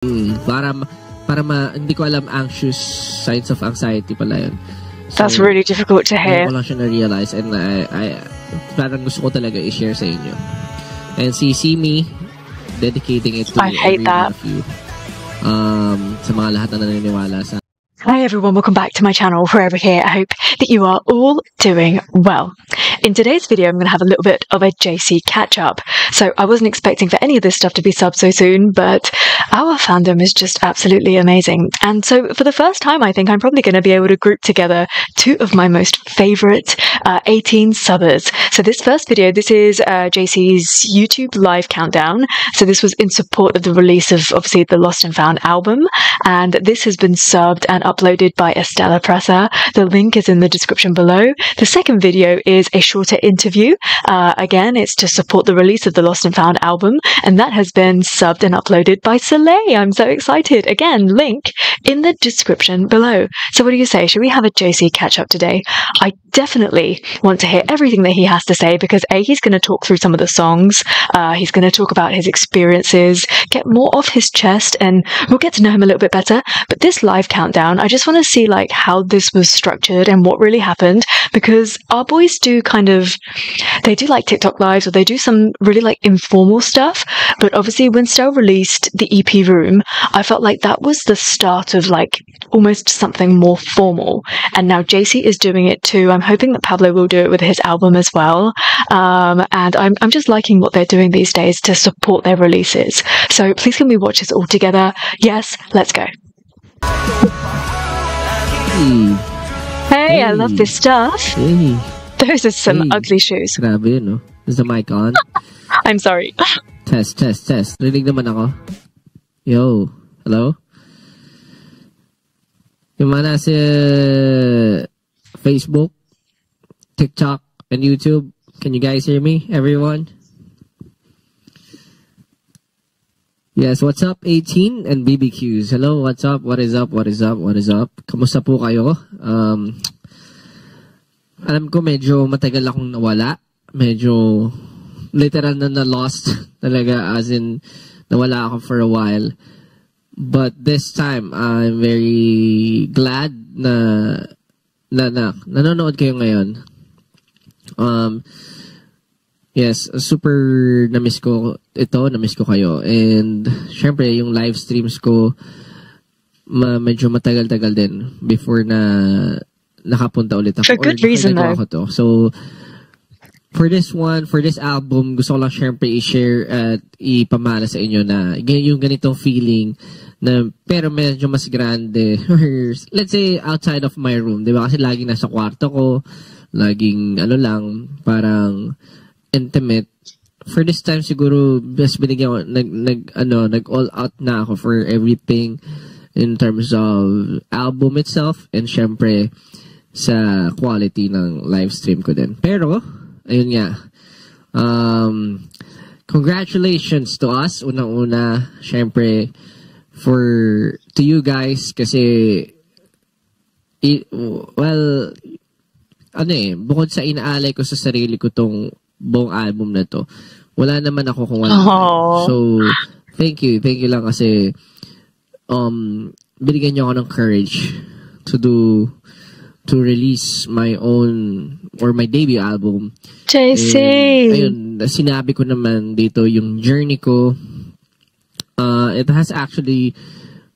Hindi ko alam, anxious, signs of anxiety pala yun. So, that's really difficult to hear. Ko lang siya na-realize, and I parang gusto ko talaga i-share sa inyo. And see me dedicating it to every one of you. Sa mga lahat na naniniwala sa... Hi everyone, welcome back to my channel. Wherever here, I hope that you are all doing well. In today's video, I'm going to have a little bit of a JC catch-up. So I wasn't expecting for any of this stuff to be subbed so soon, but our fandom is just absolutely amazing. And so for the first time, I think I'm probably going to be able to group together two of my most favourite 18 subbers. So this first video, this is JC's YouTube live countdown. So this was in support of the release of, obviously, the Lost and Found album. And this has been subbed and uploaded by Estella Presser. The link is in the description below. The second video is a shorter interview. Again, it's to support the release of the Lost and Found album, and that has been subbed and uploaded by Soleil. I'm so excited. Again, link in the description below. So what do you say? Should we have a JC catch up today? I definitely want to hear everything that he has to say, because he's going to talk through some of the songs. He's going to talk about his experiences, get more off his chest, and we'll get to know him a little bit better. But this live countdown, I just want to see like how this was structured and what really happened, because our boys do they do like TikTok lives, or they do some really like informal stuff. But obviously when Stell released the EP Room, I felt like that was the start of like almost something more formal. And now JC is doing it too. I'm hoping that Pablo will do it with his album as well. And I'm just liking what they're doing these days to support their releases. So please can we watch this all together? Yes, let's go. Hey, I love this stuff. Hey. Those are some ugly shoes. Grabe, no? Is the mic on? I'm sorry. Test. Rinig naman ako. Yo. Hello? Yung mga nasa Facebook, TikTok, and YouTube, can you guys hear me, everyone? Yes, what's up, 18 and BBQs? Hello, what's up? What is up? Kamusta po kayo? Alam ko medyo matagal akong nawala. Medyo literal na lost talaga, as in nawala ako for a while. But this time, I'm very glad na nanonood kayo ngayon. Yes, super na-miss ko kayo. And syempre, yung live streams ko, medyo matagal-tagal din before na nakapunta ulit ako. For good reason, though. So, for this album, gusto ko lang syempre i-share at ipamana sa inyo na yung ganitong feeling na pero medyo mas grande. Let's say, outside of my room. Diba? Kasi laging nasa kwarto ko, laging parang intimate. For this time, siguro, mas binigyan ko, nag-all out na ako for everything in terms of album itself, and syempre, sa quality ng live stream ko din. Pero, ayun nga, congratulations to us, unang-una, syempre, to you guys, kasi, bukod sa inaalay ko sa sarili ko tong buong album na to, wala naman ako kung wala. So, thank you lang kasi, binigyan niyo ako ng courage to release my own or my debut album. JC! Ayun, sinabi ko naman dito yung journey ko. It has actually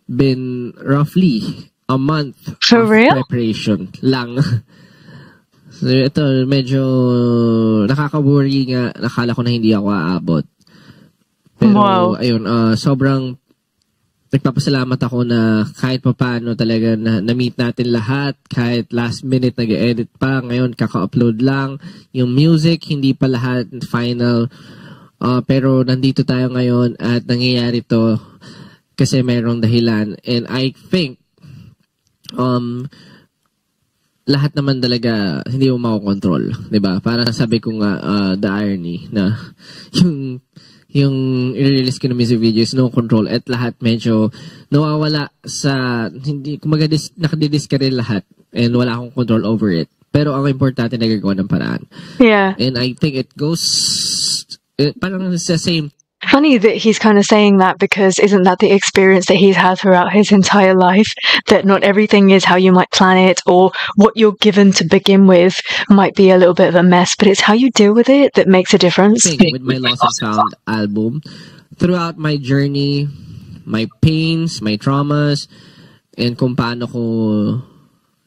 been roughly a month For of real? preparation lang. So, ito, medyo nakaka-worry nga. Nakala ko na hindi ako aabot. Pero, ayun, sobrang nagpapasalamat ako na kahit papaano talaga na-meet natin lahat, kahit last minute nag-edit pa, ngayon kaka-upload lang. Yung music, hindi pa lahat final. Pero nandito tayo ngayon at nangyayari to kasi merong dahilan. And I think, lahat naman talaga hindi mo makokontrol. Diba? Para sabi ko nga, the irony na yung i-release ko na music videos, no control, at lahat medyo nawawala sa, hindi, kumaga nakadidiscard lahat, and wala akong control over it. Pero ang importante, nagagawa ng paraan. Yeah. And I think it goes, parang sa same funny that he's kind of saying that, because isn't that the experience that he's had throughout his entire life? That not everything is how you might plan it, or what you're given to begin with might be a little bit of a mess, but it's how you deal with it that makes a difference. With my Lost and Found album, throughout my journey, my pains, my traumas, and kung paano ko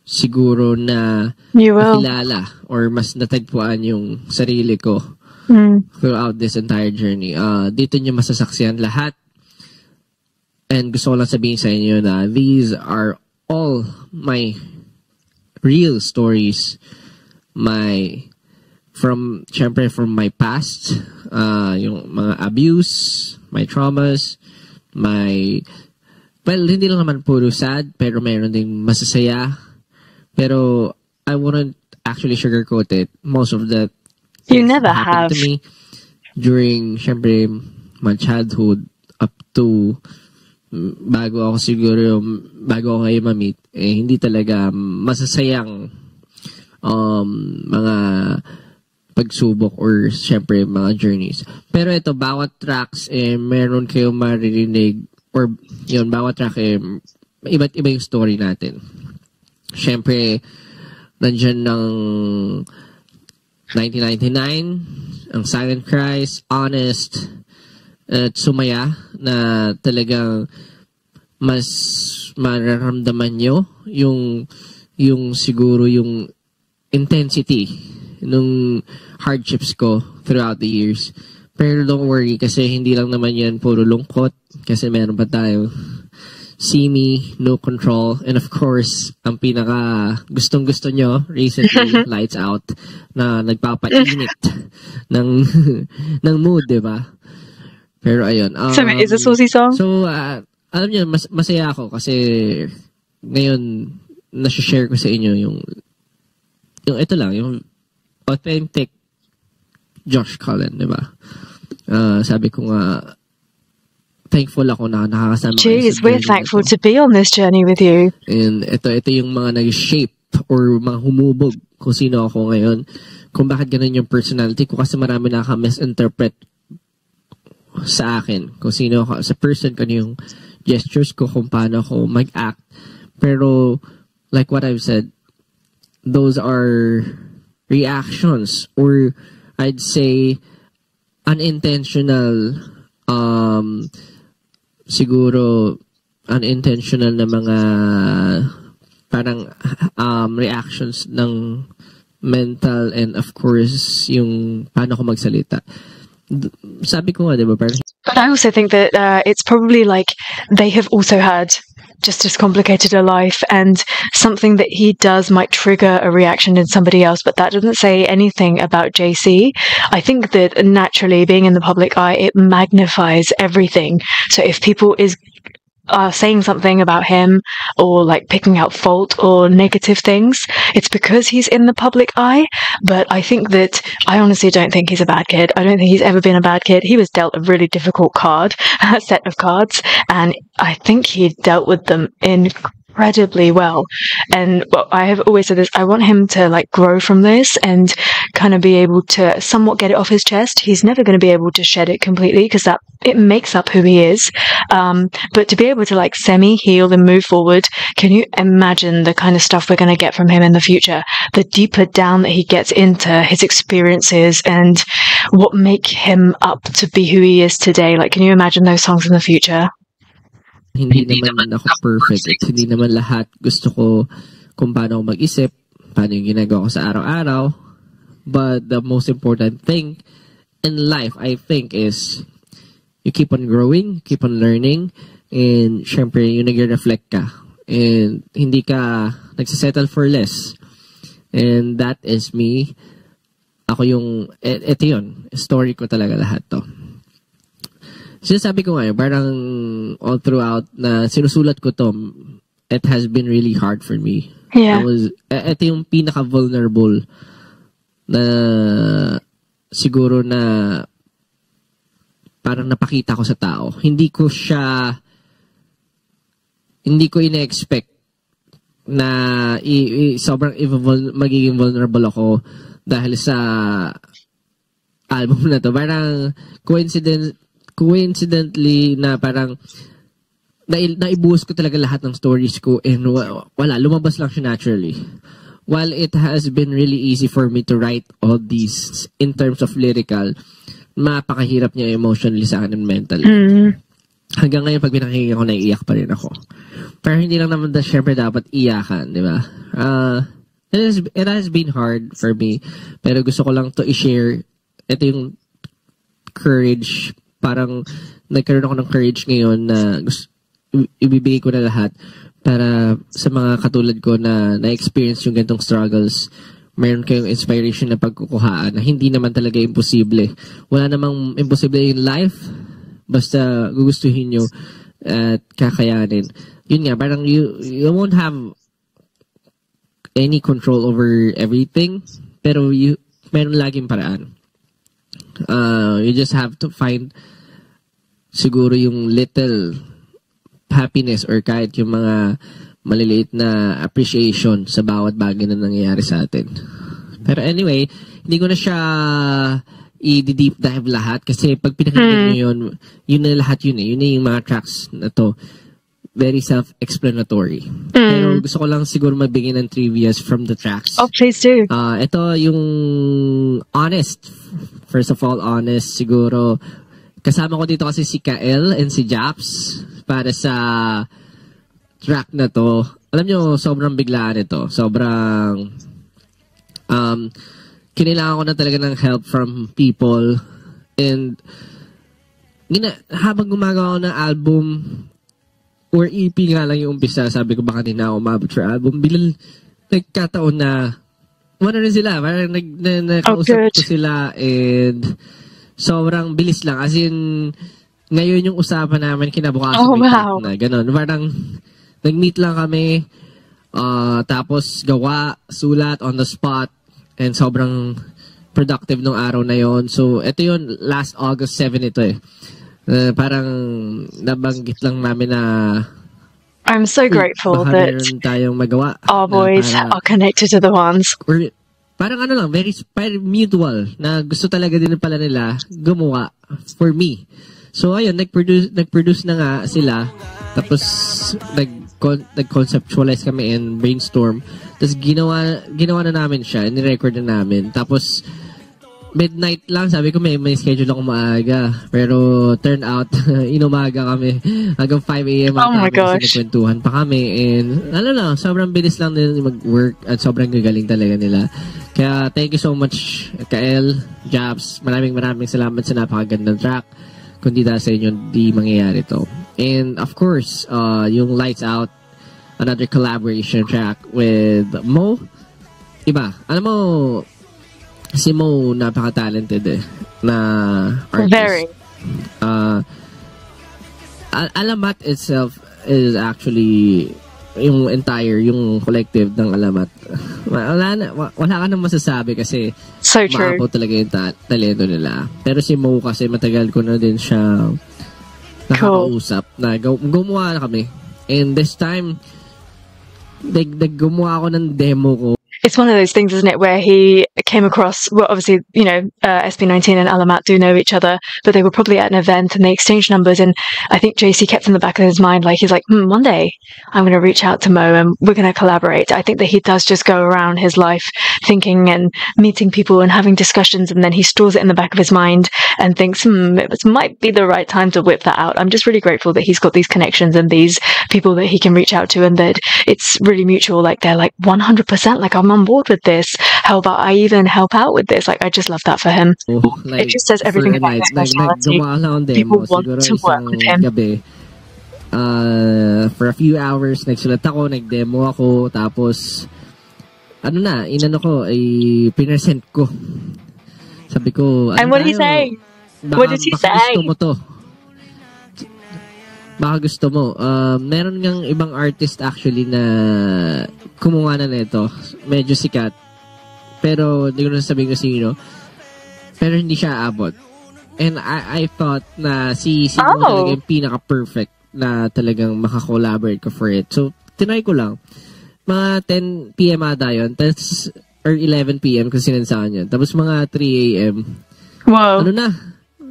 siguro na nakilala or mas natagpuan yung sarili ko throughout this entire journey. Dito nyo masasaksihan lahat. And gusto ko lang sabihin sa inyo na these are all my real stories. Syempre from my past, yung mga abuse, my traumas, well, hindi lang naman puro sad, pero mayroon ding masasaya. Pero I wouldn't actually sugarcoat it. Most of the you never have to me during, syempre, my childhood up to bago ako kayo ma-meet, hindi talaga masasayang mga pagsubok or syempre mga journeys. Pero ito, bawat tracks meron kayong maririnig, or yun, bawat track iba't iba yung story natin. Syempre, nandyan ng 1999, ang Silent Cries, Honest, at Sumaya, na talagang mas mararamdaman nyo yung siguro yung intensity nung hardships ko throughout the years. Pero don't worry, kasi hindi lang naman yan puro lungkot, kasi meron pa tayo See Me, No Control, and of course, ang pinaka gustong-gusto nyo recently, Lights Out, na nagpapainit ng mood, diba? Pero ayun. So, is a saucy song? So, alam nyo, masaya ako kasi ngayon, nasi-share ko sa inyo yung ito lang, yung authentic Josh Cullen, diba? Sabi ko nga, thankful ako na nakakasama. Jeez, we're thankful to be on this journey with you. And ito yung mga nag-shape or mga humubog kung sino ako ngayon. Kung bakit ganun yung personality ko, kasi marami nakaka-misinterpret sa akin. Kung sino ako, sa person ko, yung gestures ko, kung paano ako mag-act. Pero, like what I've said, those are reactions, or I'd say unintentional siguro unintentional na mga parang reactions ng mental, and of course yung paano ko magsalita. Sabi ko nga, diba, parang but I also think that it's probably like they have also had just as complicated a life, and something that he does might trigger a reaction in somebody else, but that doesn't say anything about JC. I think that naturally, being in the public eye, it magnifies everything. So if people are saying something about him, or like picking out fault or negative things, it's because he's in the public eye. But I think that I honestly don't think he's a bad kid. I don't think he's ever been a bad kid. He was dealt a really difficult set of cards, and I think he dealt with them incredibly well. And I have always said this, I want him to like grow from this and kind of be able to somewhat get it off his chest. He's never going to be able to shed it completely, because it makes up who he is. But to be able to like semi-heal and move forward, can you imagine the kind of stuff we're going to get from him in the future? The deeper down that he gets into his experiences and what make him up to be who he is today. Like, can you imagine those songs in the future? Hindi naman ako perfect. Hindi naman lahat gusto ko kung paano ako mag-isip, paano yung ginagawa ko sa araw-araw. But the most important thing in life, I think, is you keep on growing, keep on learning, and syempre, yung nag-reflect ka. And hindi ka nagsisettle for less. And that is me. Ako yung, eto yun, story ko talaga lahat to. Sinasabi ko nga, parang all throughout na sinusulat ko to, it has been really hard for me. Yeah. Ito yung pinaka-vulnerable na siguro na parang napakita ko sa tao. Hindi ko ina-expect na sobrang magiging vulnerable ako dahil sa album na to. Parang coincidentally na parang naibuhos ko talaga lahat ng stories ko and wala, lumabas lang siya naturally. While it has been really easy for me to write all these in terms of lyrical, mapakahirap niya emotionally sa akin and mentally. Hanggang ngayon, pag pinakinggan ko, naiiyak pa rin ako. Pero hindi lang naman syempre dapat iyakan, di ba? It has been hard for me, pero gusto ko lang to i-share. Ito yung courage, parang nagkaroon ako ng courage ngayon na ibibigay ko na lahat para sa mga katulad ko na na-experience yung ganitong struggles, mayroon kayong inspiration na pagkukuhaan na hindi naman talaga imposible. Wala namang imposible in life, basta gugustuhin nyo at kakayanin. Yun nga, parang you won't have any control over everything, pero meron laging paraan. You just have to find siguro yung little happiness or kahit yung mga maliliit na appreciation sa bawat bagay na nangyayari sa atin. Pero anyway, hindi ko na siya i-deep dive lahat kasi pag pinakinggan nyo yun na lahat yun eh. Yun na yung mga tracks na to. Very self-explanatory. Pero gusto ko lang siguro magbigay ng trivias from the tracks. Oh, please do. Ito yung Honest. First of all, Honest. Siguro, kasama ko dito kasi si Kael and si Japs para sa track na to. Alam nyo, sobrang biglaan ito. Sobrang kinailangan ko na talaga ng help from people. And habang gumagawa ko ng album or EP nga lang yung umpisa, sabi ko baka hindi na ako umabot sa album. Bilang nagkataon na wala rin sila. Parang nakausap ko sila and sobrang bilis lang. As in, ngayon yung usapan namin kinabukasan na gano'n. Parang nag-meet lang kami, tapos gawa, sulat, on the spot, and sobrang productive nung araw na yon. So, ito yun, last August 7 ito eh. Parang nabanggit lang namin na I'm so grateful that tayong magawa our boys are connected to the ones. Parang ano lang, very mutual na gusto talaga din pala nila gumawa for me. So ayun, nag-produce na nga sila. Tapos nag-conceptualize kami and brainstorm. Tapos ginawa na namin siya, ni-record na namin. Tapos midnight lang, sabi ko may schedule ako maaga. Pero turn out, inumaga kami. Hanggang 5 a.m. Oh my gosh. Nagkwentuhan pa kami. And ano lang, sobrang bilis lang din mag-work at sobrang gagaling talaga nila. Kaya thank you so much, Kael, Japs. Maraming salamat sa napakagandang track. Kundi dahil sa inyo, di mangyayari to. And of course, yung Lights Out, another collaboration track with Mo. Iba. Alam mo, si Mo, napaka-talented eh, na artist. Very. Alamat itself is actually yung collective ng Alamat. Wala ka nang masasabi kasi so true. Maapaw talaga yung talento nila. Pero si Mo kasi matagal ko na din siya nakakausap na gumawa na kami. And this time, gumawa ako ng demo ko. It's one of those things, isn't it, where he came across, well, obviously, you know, SB19 and Alamat do know each other, but they were probably at an event and they exchanged numbers. And I think JC kept in the back of his mind, like, he's like, one day I'm going to reach out to Mo and we're going to collaborate. I think that he does just go around his life thinking and meeting people and having discussions. And then he stores it in the back of his mind and thinks, it might be the right time to whip that out. I'm just really grateful that he's got these connections and these people that he can reach out to and that it's really mutual. Like, they're like 100%, like, I'm on board with this. How about I even help out with this? Like, I just love that for him. Like, it just says everything about his personality. People want to work with him. Gabi, for a few hours, nagsulat ako, nag-demo ako, tapos, inano ko, ay pinesent ko. Sabi ko, and what did he say? What did he say? Gusto mo to. Baka gusto mo. Meron ngang ibang artist actually na kumuha na nito. Medyo sikat. Pero hindi ko na sabihin ko sino. Pero hindi siya abot. And I thought na si Mo talaga yung pinaka-perfect na talagang makakollaborate ko for it. So, tinry ko lang. Mga 10 p.m. ata yun. Or 11 p.m. kasi sinansahan yun. Tapos mga 3 a.m. Wow. Ano na?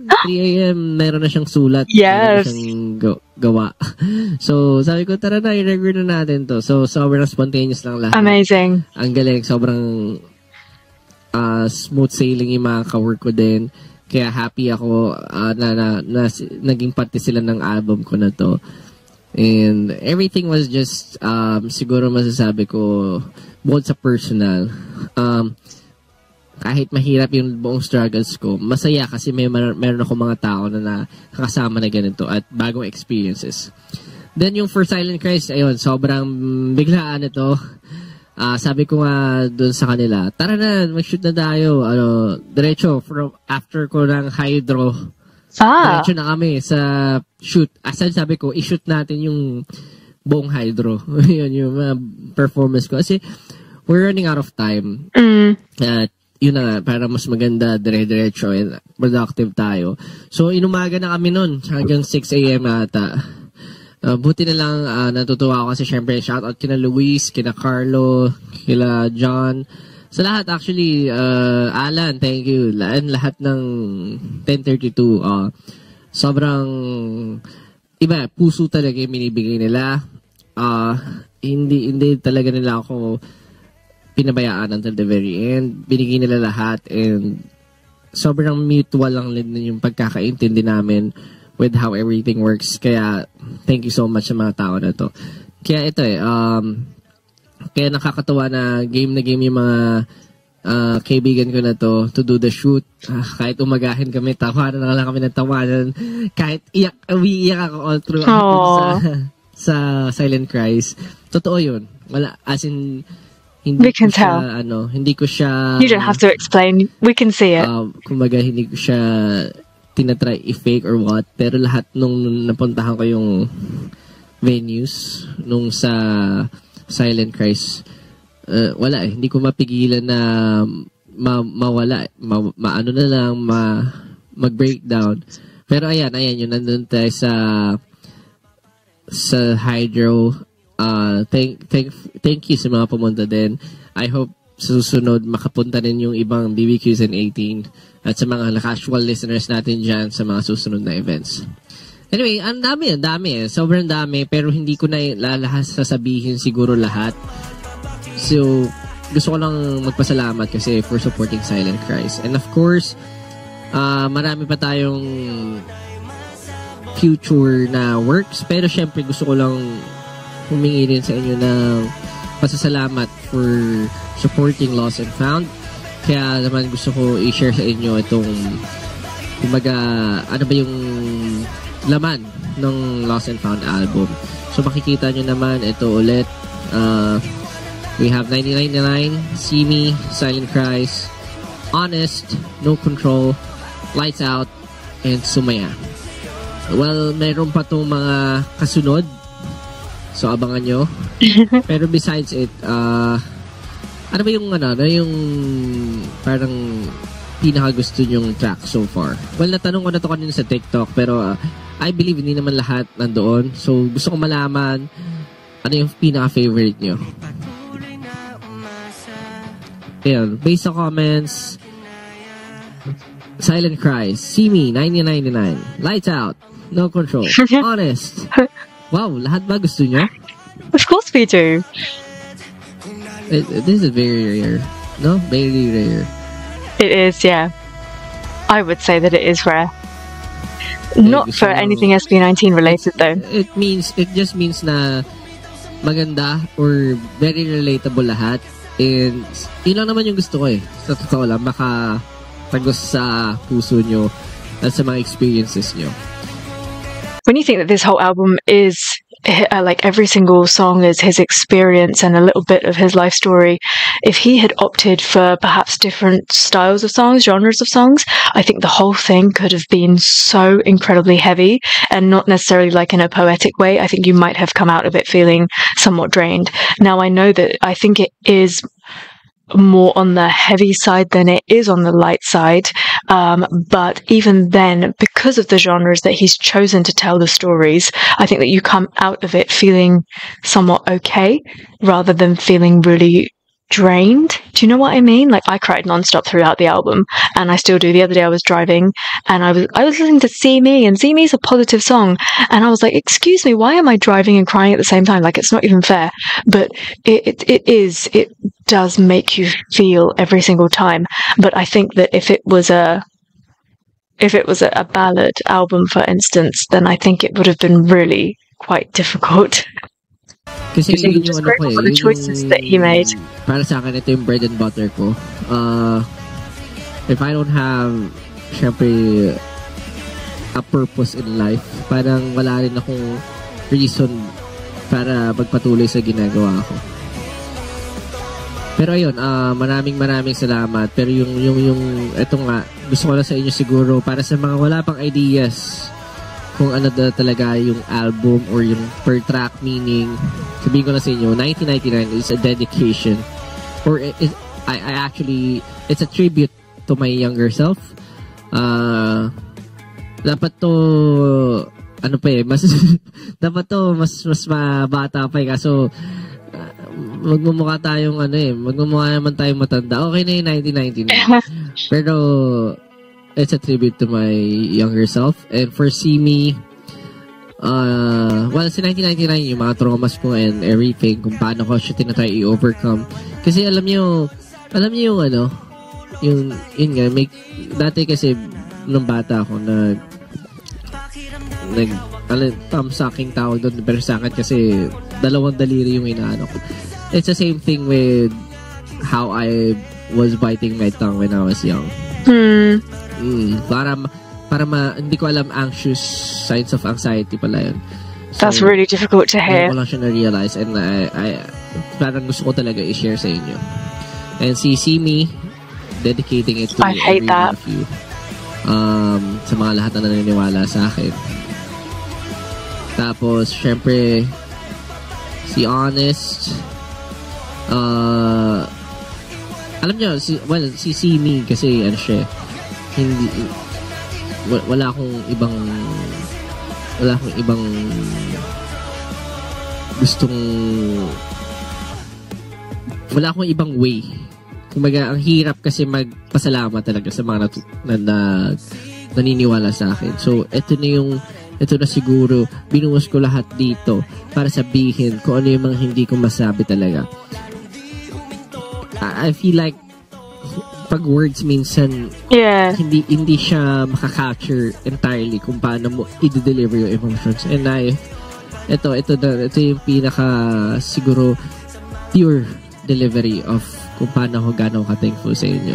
3 a.m. meron na siyang sulat. Yes. Meron na siyang gawa. So, sabi ko, tara na, i-review na natin to. So, sobrang spontaneous lang lahat. Amazing. Ang galing, sobrang smooth sailing yung mga ka-work ko din. Kaya happy ako na naging parte sila ng album ko na to. And everything was just, siguro masasabi ko, bukod sa personal, kahit mahirap yung buong struggles ko, masaya kasi meron ako mga tao na nakakasama na ganito at bagong experiences. Then yung For Silent Christ, ayun, sobrang biglaan ito. Sabi ko nga dun sa kanila, tara na, mag-shoot na tayo. Diretso, after ko ng Hydro, diretso na kami sa shoot. Sabi ko, i-shoot natin yung buong Hydro. Yun yung performance ko. Kasi, we're running out of time. At, yun na nga, para mas maganda, dire-diretso, and productive tayo. So, inumaga na kami nun, hanggang 6 a.m. ata. Buti na lang, natutuwa ako kasi syempre, shoutout kina Luis, kina Carlo, kila John. Sa lahat, actually, Alan, thank you. Lahat ng 1032, sobrang iba, puso talaga yung binibigay nila. Hindi talaga nila ako pinabayaan until the very end. Binigay nila lahat and sobrang mutual lang din yung pagkakaintindi namin with how everything works. Kaya, thank you so much sa mga tao na to. Kaya ito kaya nakakatawa na game yung mga kaibigan ko na to do the shoot. Kahit umagahin kami, tawanan na lang kami ng tawanan. Kahit umiiyak ako all through sa Silent Cries. Totoo yun. Wala, as in, we can tell. Hindi ko siya... You don't have to explain. We can see it. Kumbaga, hindi ko siya tinatry i-fake or what. Pero lahat nung napuntahan ko yung venues nung sa Silent Cries, wala Hindi ko mapigilan na mawala. Maano na lang, mag-breakdown. Pero ayan, yung nandun tayo sa Hydro. Thank you sa mga pumunta din. I hope sa susunod makapunta rin yung ibang BBQs and 18 at sa mga casual listeners natin dyan sa mga susunod na events. Anyway, ang dami. Sobrang dami, pero hindi ko na lalahas sasabihin siguro lahat. So, gusto ko lang magpasalamat kasi for supporting Silent Cries. And of course, marami pa tayong future na works, pero syempre gusto ko lang humingi rin sa inyo ng pasasalamat for supporting Lost and Found. Kaya naman gusto ko i-share sa inyo itong, kumbaga, ano ba yung laman ng Lost and Found album. So makikita nyo naman, ito ulit. We have 1999, See Me, Silent Cries, Honest, No Control, Lights Out, and Sumaya. Well, meron pa itong mga kasunod. So, abangan nyo. Pero besides it, ano ba yung parang pinaka-gusto nyong track so far? Well, natanong ko na to kanina sa TikTok, pero I believe hindi naman lahat nandoon. So, gusto ko malaman ano yung pinaka-favorite nyo. Ayan, based sa comments, Silent Cries, See Me, 1999, Lights Out, No Control, Honest. Wow, lahat ba gusto nyo? Of course we do. This is very rare. No? Very rare. It is, yeah. I would say that it is rare. Not for anything SB19 related though. It just means na maganda or very relatable lahat. And yun lang naman yung gusto ko Sa totoo lang, makatagos sa puso nyo at sa mga experiences nyo. When you think that this whole album is like every single song is his experience and a little bit of his life story, if he had opted for perhaps different styles of songs, genres of songs, I think the whole thing could have been so incredibly heavy and not necessarily like in a poetic way. I think you might have come out of it feeling somewhat drained. Now I know that I think it is more on the heavy side than it is on the light side. But even then, because of the genres that he's chosen to tell the stories, I think that you come out of it feeling somewhat okay, rather than feeling really drained. Do you know what I mean? Like, I cried nonstop throughout the album, and I still do. The other day I was driving and I was listening to See Me, and See Me is a positive song, and I was like, excuse me, why am I driving and crying at the same time? Like, it's not even fair. But it does make you feel every single time. But I think that if it was a ballad album, for instance, then I think it would have been really quite difficult. Kasi yun just yung ano ko grateful for the choices that he made. Para sa akin, ito yung bread and butter ko. If I don't have, syempre, a purpose in life, parang wala rin akong reason para magpatuloy sa ginagawa ko. Pero ayun, maraming salamat. Pero yung ito nga, gusto ko lang sa inyo siguro, para sa mga wala pang ideas kung ano talaga yung album or yung per track meaning, sabihin ko na sa inyo, 1999 is a dedication, or I actually, it's a tribute to my younger self. Dapat to, ano pa dapat to mas mabata pa kaso magmumukha tayong magmumukha naman tayong matanda. Okay na yung 1999. Pero it's a tribute to my younger self. And for See Me, well, si 1999, yung mga traumas ko and everything, kung paano ko siya tinatry i-overcome. Kasi alam niyo yung yun nga, dati kasi, nung bata ako, thumbsucking tawag doon, pero sa akin kasi, dalawang daliri yung inaano ko. It's the same thing with how I was biting my tongue when I was young. Para hindi ko alam, anxious, signs of anxiety pala yun. So, that's really difficult to hear. Wala siya na-realize, and I parang gusto ko talaga i-share sa inyo. And See Me, dedicating it to every one of you. Sa mga lahat na naniniwala sa akin. Tapos, syempre, si Honest, alam nyo, si See Me, kasi ano siya, wala akong ibang wala akong ibang way. Kumbaga, ang hirap kasi magpasalamat talaga sa mga naniniwala sa akin. So, ito na siguro, binuwas ko lahat dito para sabihin kung ano yung mga hindi ko masabi talaga. I feel like pag words minsan hindi siya makaka-capture entirely kung paano mo i-deliver yung emotions. And ito yung pinaka siguro pure delivery of kung paano ako gano'ng ka-thankful sa inyo.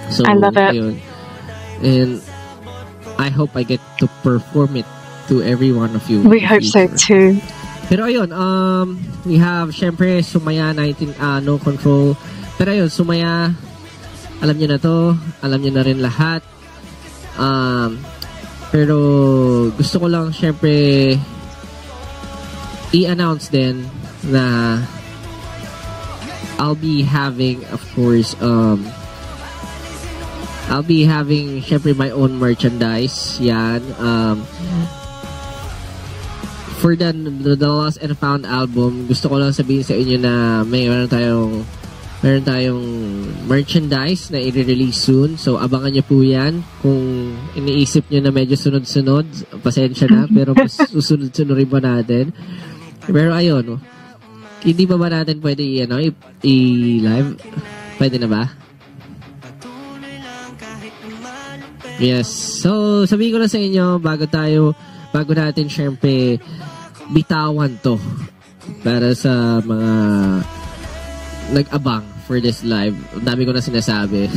So, I love it. Ayun. And I hope I get to perform it to every one of you. We hope so too. Pero ayun, we have syempre Sumaya 19, No Control. Pero ayun, Sumaya, alam niyo na to, alam niyo na rin lahat. Pero gusto ko lang syempre i-announce din na I'll be having, of course, I'll be having syempre my own merchandise. Yan. For the Lost and Found album, gusto ko lang sabihin sa inyo na meron tayong merchandise na i-release soon. So, abangan nyo po yan. Kung iniisip nyo na medyo sunod-sunod, pasensya na. Pero mas susunod-sunod rin ba natin? Pero ayun, hindi ba natin pwede i-live? Pwede na ba? Yes. So, sabihin ko na sa inyo, bago natin syempre bitawan to para sa mga nag-abang for this live. Ang dami ko na sinasabi.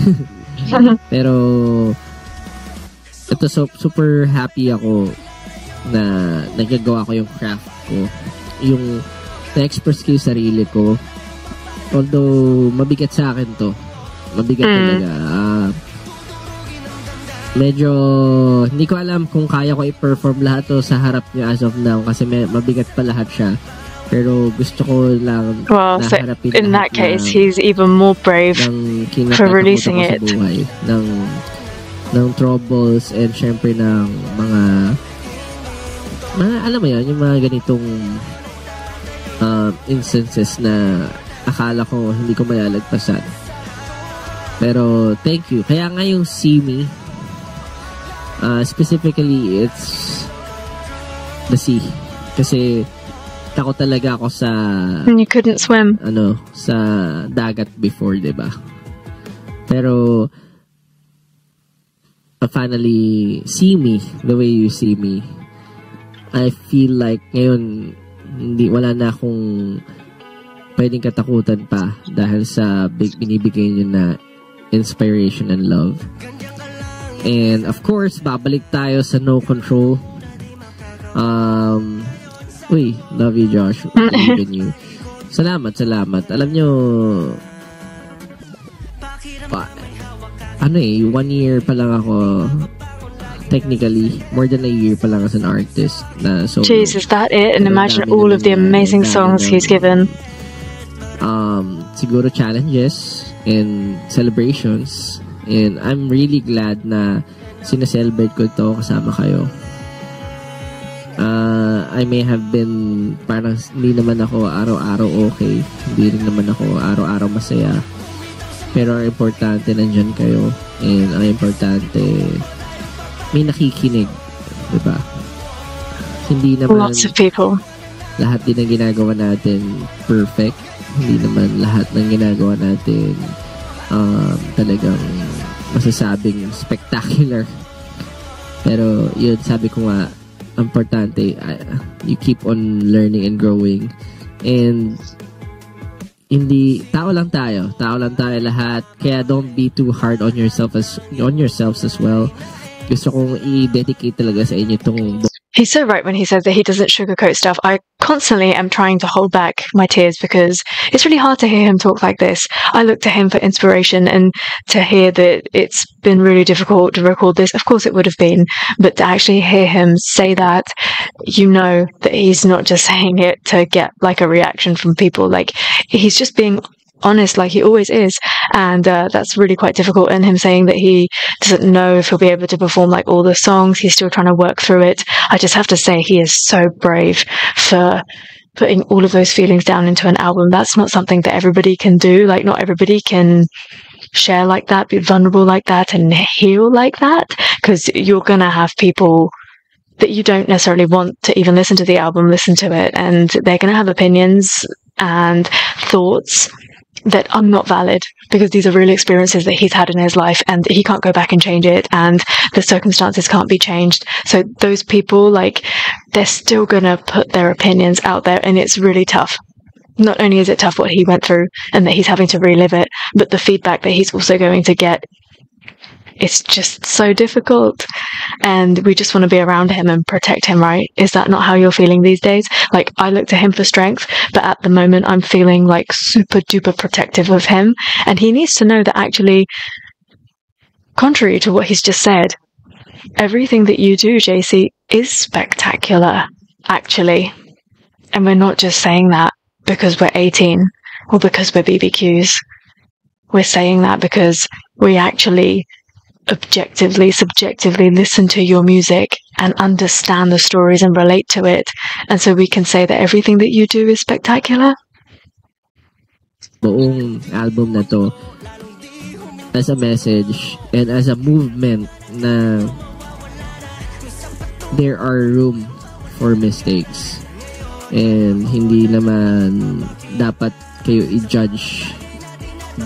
Pero ito, super happy ako na nagagawa ko yung craft ko. Yung na-express ko yung sarili ko. Although, mabigat sa akin to. Mabigat talaga. Medyo, hindi ko alam kung kaya ko i-perform lahat to sa harap niya as of now kasi mabigat pa lahat siya. Pero gusto ko lang so in that case, he's even more brave for releasing it. Buhay, ng troubles and syempre ng mga alam mo yan, yung mga ganitong instances na akala ko hindi ko malalagpasan. Pero thank you. Kaya nga yung See Me, specifically it's the sea. Kasi takot talaga ako sa... You couldn't swim. Sa dagat before, diba? Pero finally, See Me, the way you see me, I feel like ngayon, wala na akong pwedeng katakutan pa dahil sa binibigay niyo na inspiration and love. And of course, babalik tayo sa No Control. Love you, Josh. Believe in you. Salamat. Alam nyo, 1 year pa lang ako, technically, more than a year pa lang as an artist. Jeez, is that it? And imagine all of the amazing songs he's given. Siguro challenges and celebrations. And I'm really glad na sinaselebrate ko ito kasama kayo. I may have been parang hindi naman ako araw-araw okay. Hindi rin naman ako araw-araw masaya. Pero ang importante, nandyan kayo. And ang importante, may nakikinig. Diba? Hindi naman... Lots of people. Lahat din ng ginagawa natin perfect. Hindi naman lahat ng ginagawa natin talagang masasabing spectacular. Pero yun, sabi ko nga, importante, you keep on learning and growing. And tao lang tayo lahat, kaya don't be too hard on yourselves as well. Gusto kong i-dedicate talaga sa inyo itong... He's so right when he says that he doesn't sugarcoat stuff. I constantly am trying to hold back my tears because it's really hard to hear him talk like this. I look to him for inspiration, and to hear that it's been really difficult to record this, of course it would have been, but to actually hear him say that, you know that he's not just saying it to get like a reaction from people. Like, he's just being honest like he always is, and that's really quite difficult. And him saying that he doesn't know if he'll be able to perform like all the songs, he's still trying to work through it. I just have to say he is so brave for putting all of those feelings down into an album. That's not something that everybody can do. Like, not everybody can share like that, be vulnerable like that, and heal like that, because you're gonna have people that you don't necessarily want to even listen to the album, listen to it, and they're gonna have opinions and thoughts that are not valid, because these are real experiences that he's had in his life, and he can't go back and change it, and the circumstances can't be changed. So those people, like, they're still gonna put their opinions out there, and it's really tough. Not only is it tough what he went through and that he's having to relive it, but the feedback that he's also going to get, it's just so difficult. And we just want to be around him and protect him, right? Is that not how you're feeling these days? Like, I look to him for strength, but at the moment I'm feeling like super duper protective of him. And he needs to know that actually, contrary to what he's just said, everything that you do, JC, is spectacular, actually. And we're not just saying that because we're 18 or because we're BBQs. We're saying that because we actually objectively, subjectively listen to your music and understand the stories and relate to it. And so we can say that everything that you do is spectacular. Buong album na to as a message and as a movement na there are room for mistakes. And hindi naman dapat kayo i-judge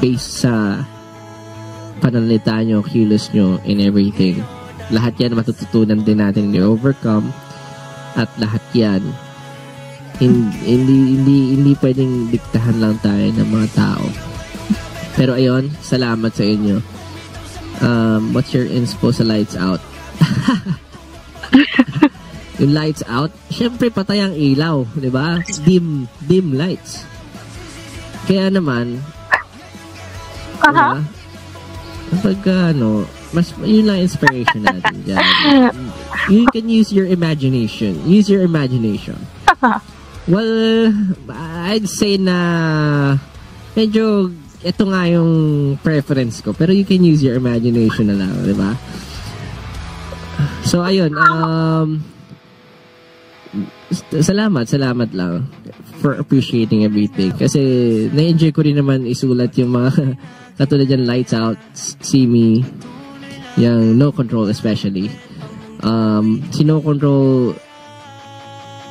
based sa pananalita nyo, kilos nyo, and everything. Lahat yan matututunan din natin i-overcome, at lahat yan hindi pwedeng diktahan lang tayo ng mga tao. Pero ayun, salamat sa inyo. What's your inspo sa Lights Out? Yung Lights Out, syempre patay ang ilaw, di ba? Dim lights. Kaya naman, diba? Pagka, mas, yun lang inspiration natin dyan. You can use your imagination. Use your imagination. Well, I'd say na medyo, ito nga yung preference ko. Pero you can use your imagination na lang, di ba? So, ayun, salamat lang for appreciating everything. Kasi na-enjoy ko rin naman isulat yung mga katulad yan, Lights Out, See Me, yung No Control especially. Si No Control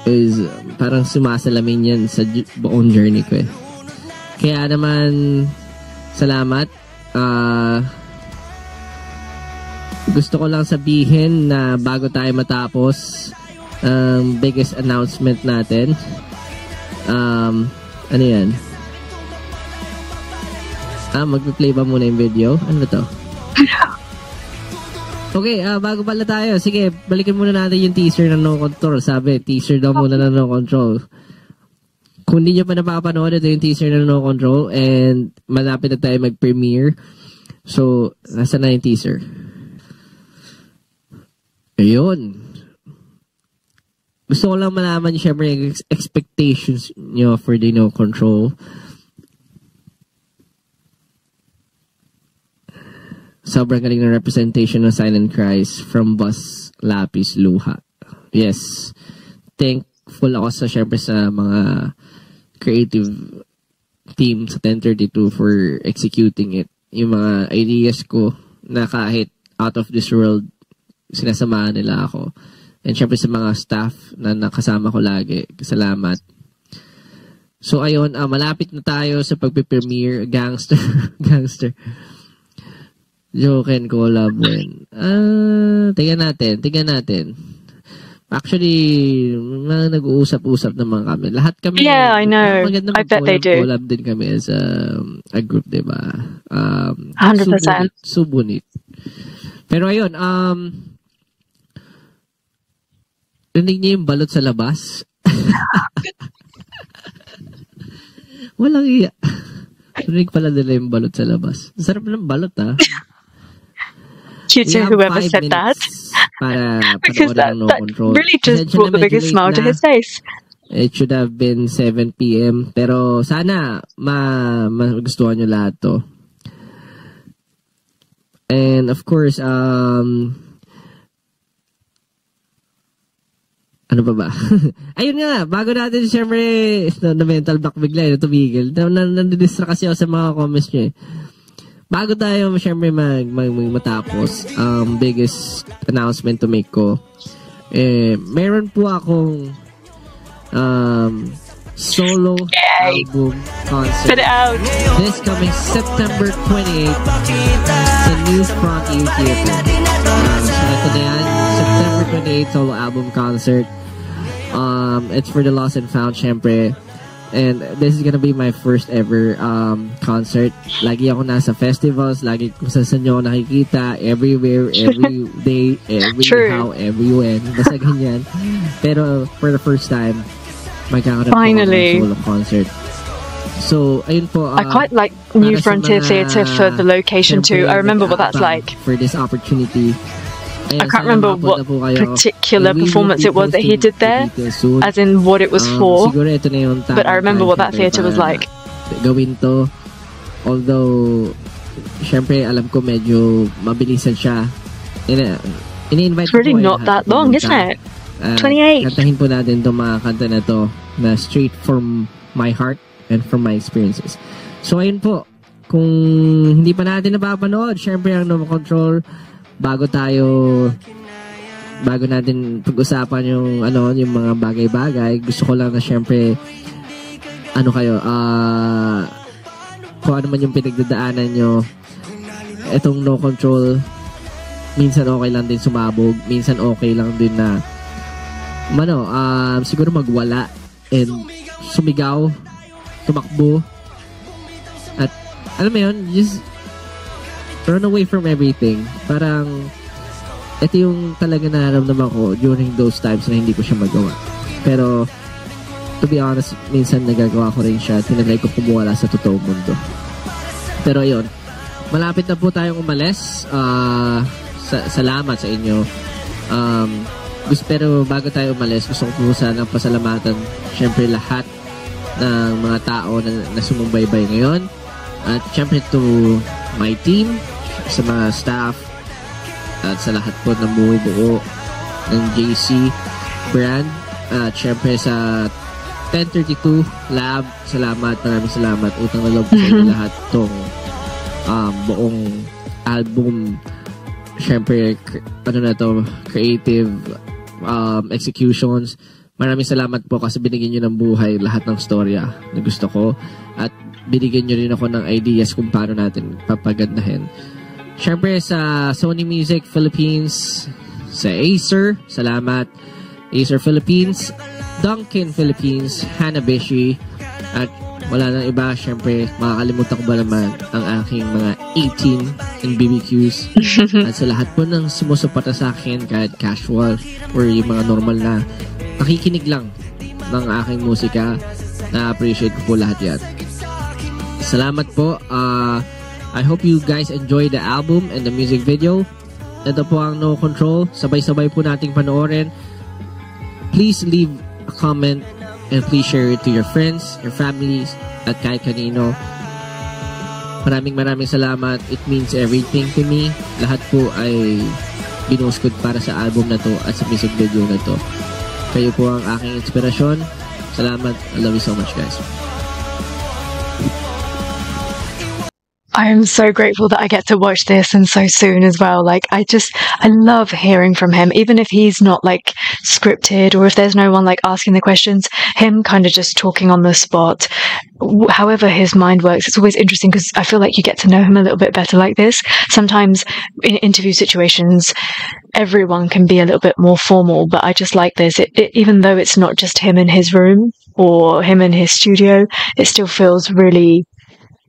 is parang sumasalamin yan sa buong journey ko eh. Kaya naman, salamat. Gusto ko lang sabihin na bago tayo matapos biggest announcement natin. Ano yan? Magpe-play ba muna yung video? Ano to? Okay, bago pala tayo, sige, balikan muna natin yung teaser ng No Control. Sabi, teaser daw muna ng No Control. Kung hindi nyo pa napapanood, ito yung teaser ng No Control and malapit na tayo mag-premiere. So, nasa na yung teaser? Ayun. Gusto ko lang malaman, syempre, yung expectations nyo for the No Control. Sobrang galing na representation ng Silent Cries from Boss Lapis Luha. Yes. Thankful ako syempre sa mga creative team sa 1032 for executing it. Yung mga ideas ko na kahit out of this world, sinasamahan nila ako. And syempre sa mga staff na nakasama ko lagi. Salamat. So ayun, malapit na tayo sa pagpe-premiere. Gangster. Joke and collab when. Tingnan natin. Actually, nag-uusap-usap naman kami. Lahat kami. Yeah, I know. I bet they do. Collab din kami as a group, diba? 100%. Subunit. Pero ayun, rinig niyo yung balot sa labas? Walang iya. Rinig pala nila yung balot sa labas. Sarap ng balot, ha? Cute to whoever said that. Because that really just brought the biggest smile to his face. It should have been 7 p.m. Pero sana magustuhan nyo lahat to. And of course, ano pa ba? Ayun nga, bago natin siyempre na mental block bigla, tumigil. Nadidistract kasi ako sa mga comments nyo eh. Bago tayo siyempre matapos, biggest announcement to make ko, meron po akong solo album concert. Put it out. This coming September 28th sa New Frontier Theater. So ito na yan, September 28th solo album concert. It's for the Lost and Found, syempre. And this is gonna be my first ever concert. Lagi ako nasa festivals, lagi kung saan nyo ako nakikita, everywhere, every day, every how, every when. Basta ganyan. Pero for the first time, magkakaroon po ako ng solo concert. So, ayun po. I quite like New Frontier Theatre for the location too. I remember what that's like. For this opportunity. I can't remember what particular performance it was that he did there, as in what it was for, but I remember what that theatre was like. Gawin to, although, syempre, alam ko medyo mabilisan siya. Ini-invite it's really not that long, isn't it? 28. Kantahin po natin itong mga kanta na to, na straight from my heart and from my experiences. So, ayun po. Kung hindi pa natin napapanood, syempre, ang No Control, bago natin pag-usapan yung mga bagay-bagay, gusto ko lang na syempre kung ano man yung pinagdadaanan nyo, etong No Control, minsan okay lang din sumabog, minsan okay lang din na siguro magwala and sumigaw, tumakbo, at alam mo yun, just run away from everything. Parang ito yung talaga nararamdaman ko during those times na hindi ko siya magawa. Pero to be honest, minsan nagagawa ko rin siya. Tinalay ko pumuwala sa totoong mundo. Pero ayun, malapit na po tayong umalis. Salamat sa inyo. Pero bago tayo umalis, gusto ko po sanang pasalamatan syempre lahat ng mga tao na sumubaybay ngayon. At syempre to my team, sa mga staff, at sa lahat po na bumubuo ng JC brand. At syempre sa 1032 Lab, salamat, maraming salamat. Utang na loob sa inyo lahat tong buong album. Syempre, creative executions. Maraming salamat po kasi binigyan nyo ng buhay lahat ng storya na gusto ko. At binigyan nyo rin ako ng ideas kung paano natin papagandahin. Syempre sa Sony Music Philippines, sa Acer, salamat. Acer Philippines, Duncan Philippines, Hanabishi, at wala nang iba, syempre, makakalimutan ko ba naman ang aking mga 18 in BBQs. At sa lahat po ng sumusuporta sa akin, kahit casual or yung mga normal na nakikinig lang ng aking musika, na-appreciate ko po lahat yan. Salamat po. I hope you guys enjoy the album and the music video. Ito po ang No Control. Sabay-sabay po nating panoorin. Please leave a comment and please share it to your friends, your families, at kahit kanino. Maraming salamat. It means everything to me. Lahat po ay binuskod para sa album na to at sa music video na to. Kayo po ang aking inspirasyon. Salamat. I love you so much, guys. I am so grateful that I get to watch this and so soon as well. Like, I love hearing from him, even if he's not like scripted or if there's no one like asking the questions, him kind of just talking on the spot. However his mind works, it's always interesting because I feel like you get to know him a little bit better like this. Sometimes in interview situations, everyone can be a little bit more formal, but I just like this. Even though it's not just him in his room or him in his studio, it still feels really